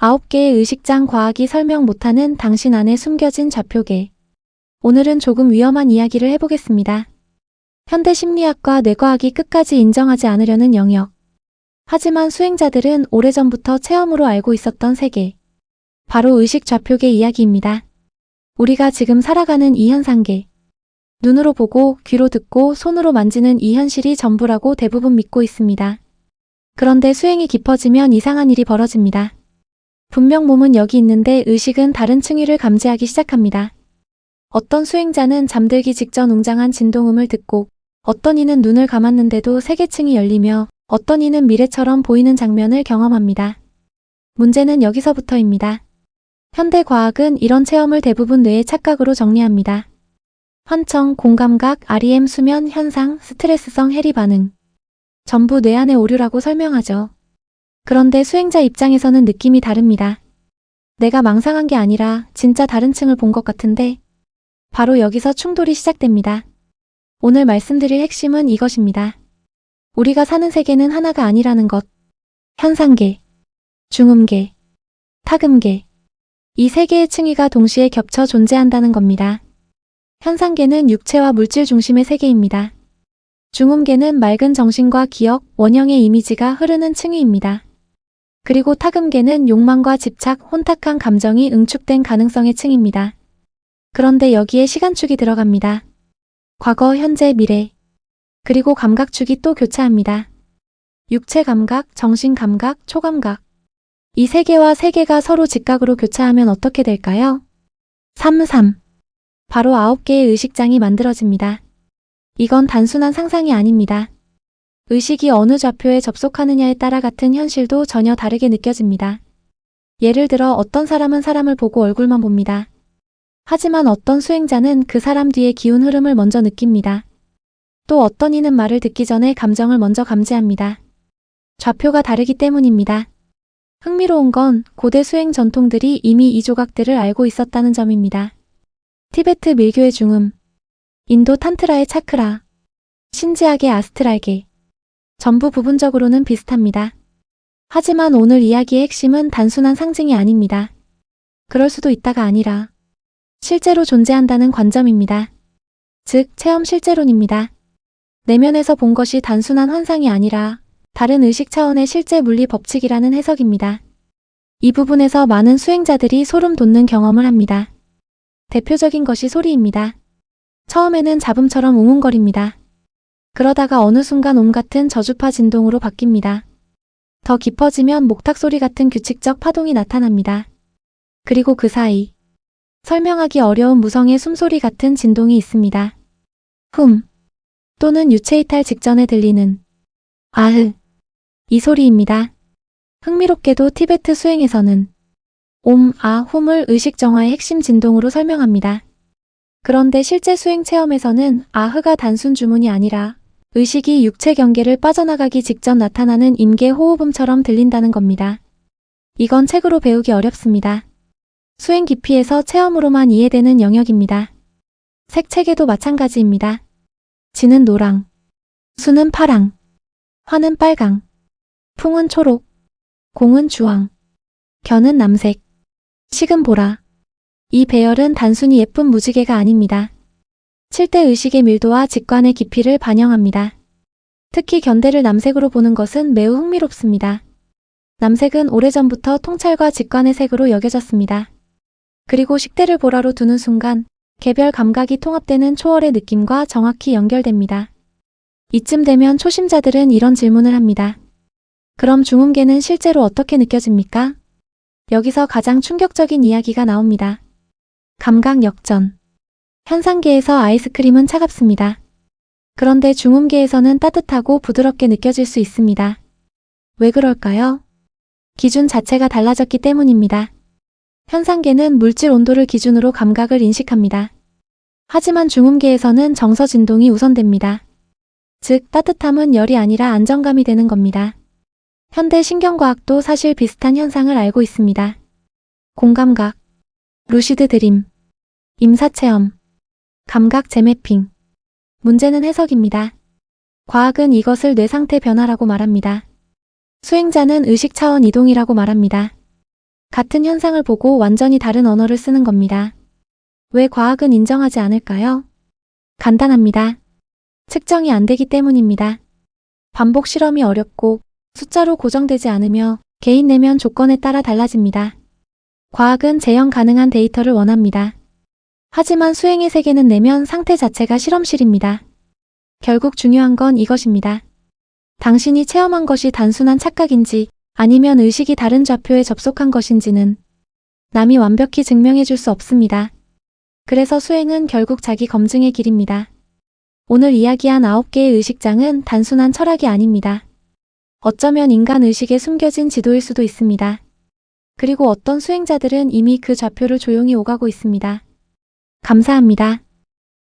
9개의 의식장 과학이 설명 못하는 당신 안에 숨겨진 좌표계. 오늘은 조금 위험한 이야기를 해보겠습니다. 현대 심리학과 뇌과학이 끝까지 인정하지 않으려는 영역. 하지만 수행자들은 오래전부터 체험으로 알고 있었던 세계. 바로 의식 좌표계 이야기입니다. 우리가 지금 살아가는 이 현상계. 눈으로 보고 귀로 듣고 손으로 만지는 이 현실이 전부라고 대부분 믿고 있습니다. 그런데 수행이 깊어지면 이상한 일이 벌어집니다. 분명 몸은 여기 있는데 의식은 다른 층위를 감지하기 시작합니다. 어떤 수행자는 잠들기 직전 웅장한 진동음을 듣고 어떤 이는 눈을 감았는데도 세계층이 열리며 어떤 이는 미래처럼 보이는 장면을 경험합니다. 문제는 여기서부터입니다. 현대 과학은 이런 체험을 대부분 뇌의 착각으로 정리합니다. 환청, 공감각, REM, 수면, 현상, 스트레스성 해리 반응. 전부 뇌 안의 오류라고 설명하죠. 그런데 수행자 입장에서는 느낌이 다릅니다. 내가 망상한 게 아니라 진짜 다른 층을 본 것 같은데 바로 여기서 충돌이 시작됩니다. 오늘 말씀드릴 핵심은 이것입니다. 우리가 사는 세계는 하나가 아니라는 것. 현상계, 중음계, 타금계. 이 세 개의 층위가 동시에 겹쳐 존재한다는 겁니다. 현상계는 육체와 물질 중심의 세계입니다. 중음계는 맑은 정신과 기억, 원형의 이미지가 흐르는 층위입니다. 그리고 타금계는 욕망과 집착, 혼탁한 감정이 응축된 가능성의 층입니다. 그런데 여기에 시간축이 들어갑니다. 과거, 현재, 미래. 그리고 감각축이 또 교차합니다. 육체 감각, 정신 감각, 초감각. 이 세 개와 세 개가 서로 직각으로 교차하면 어떻게 될까요? 3. 바로 9개의 의식장이 만들어집니다. 이건 단순한 상상이 아닙니다. 의식이 어느 좌표에 접속하느냐에 따라 같은 현실도 전혀 다르게 느껴집니다. 예를 들어 어떤 사람은 사람을 보고 얼굴만 봅니다. 하지만 어떤 수행자는 그 사람 뒤의 기운 흐름을 먼저 느낍니다. 또 어떤 이는 말을 듣기 전에 감정을 먼저 감지합니다. 좌표가 다르기 때문입니다. 흥미로운 건 고대 수행 전통들이 이미 이 조각들을 알고 있었다는 점입니다. 티베트 밀교의 중음, 인도 탄트라의 차크라, 신지학의 아스트랄계. 전부 부분적으로는 비슷합니다. 하지만 오늘 이야기의 핵심은 단순한 상징이 아닙니다. 그럴 수도 있다가 아니라 실제로 존재한다는 관점입니다. 즉, 체험 실제론입니다. 내면에서 본 것이 단순한 환상이 아니라 다른 의식 차원의 실제 물리 법칙이라는 해석입니다. 이 부분에서 많은 수행자들이 소름 돋는 경험을 합니다. 대표적인 것이 소리입니다. 처음에는 잡음처럼 웅웅거립니다. 그러다가 어느 순간 옴 같은 저주파 진동으로 바뀝니다. 더 깊어지면 목탁 소리 같은 규칙적 파동이 나타납니다. 그리고 그 사이 설명하기 어려운 무성의 숨소리 같은 진동이 있습니다. 훔 또는 유체이탈 직전에 들리는 아흐 이 소리입니다. 흥미롭게도 티베트 수행에서는 옴, 아, 훔을 의식 정화의 핵심 진동으로 설명합니다. 그런데 실제 수행 체험에서는 아흐가 단순 주문이 아니라 의식이 육체 경계를 빠져나가기 직전 나타나는 임계 호흡음처럼 들린다는 겁니다. 이건 책으로 배우기 어렵습니다. 수행 깊이에서 체험으로만 이해되는 영역입니다. 색책에도 마찬가지입니다. 지는 노랑, 수는 파랑, 화는 빨강, 풍은 초록, 공은 주황, 겨는 남색, 식은 보라. 이 배열은 단순히 예쁜 무지개가 아닙니다. 7대 의식의 밀도와 직관의 깊이를 반영합니다. 특히 견대를 남색으로 보는 것은 매우 흥미롭습니다. 남색은 오래전부터 통찰과 직관의 색으로 여겨졌습니다. 그리고 식대를 보라로 두는 순간 개별 감각이 통합되는 초월의 느낌과 정확히 연결됩니다. 이쯤 되면 초심자들은 이런 질문을 합니다. 그럼 중음계는 실제로 어떻게 느껴집니까? 여기서 가장 충격적인 이야기가 나옵니다. 감각 역전. 현상계에서 아이스크림은 차갑습니다. 그런데 중음계에서는 따뜻하고 부드럽게 느껴질 수 있습니다. 왜 그럴까요? 기준 자체가 달라졌기 때문입니다. 현상계는 물질 온도를 기준으로 감각을 인식합니다. 하지만 중음계에서는 정서 진동이 우선됩니다. 즉, 따뜻함은 열이 아니라 안정감이 되는 겁니다. 현대 신경과학도 사실 비슷한 현상을 알고 있습니다. 공감각, 루시드 드림, 임사체험, 감각 재매핑. 문제는 해석입니다. 과학은 이것을 뇌상태 변화라고 말합니다. 수행자는 의식 차원 이동이라고 말합니다. 같은 현상을 보고 완전히 다른 언어를 쓰는 겁니다. 왜 과학은 인정하지 않을까요? 간단합니다. 측정이 안 되기 때문입니다. 반복 실험이 어렵고 숫자로 고정되지 않으며 개인 내면 조건에 따라 달라집니다. 과학은 재현 가능한 데이터를 원합니다. 하지만 수행의 세계는 내면 상태 자체가 실험실입니다. 결국 중요한 건 이것입니다. 당신이 체험한 것이 단순한 착각인지 아니면 의식이 다른 좌표에 접속한 것인지는 남이 완벽히 증명해 줄 수 없습니다. 그래서 수행은 결국 자기 검증의 길입니다. 오늘 이야기한 9개의 의식장은 단순한 철학이 아닙니다. 어쩌면 인간 의식에 숨겨진 지도일 수도 있습니다. 그리고 어떤 수행자들은 이미 그 좌표를 조용히 오가고 있습니다. 감사합니다.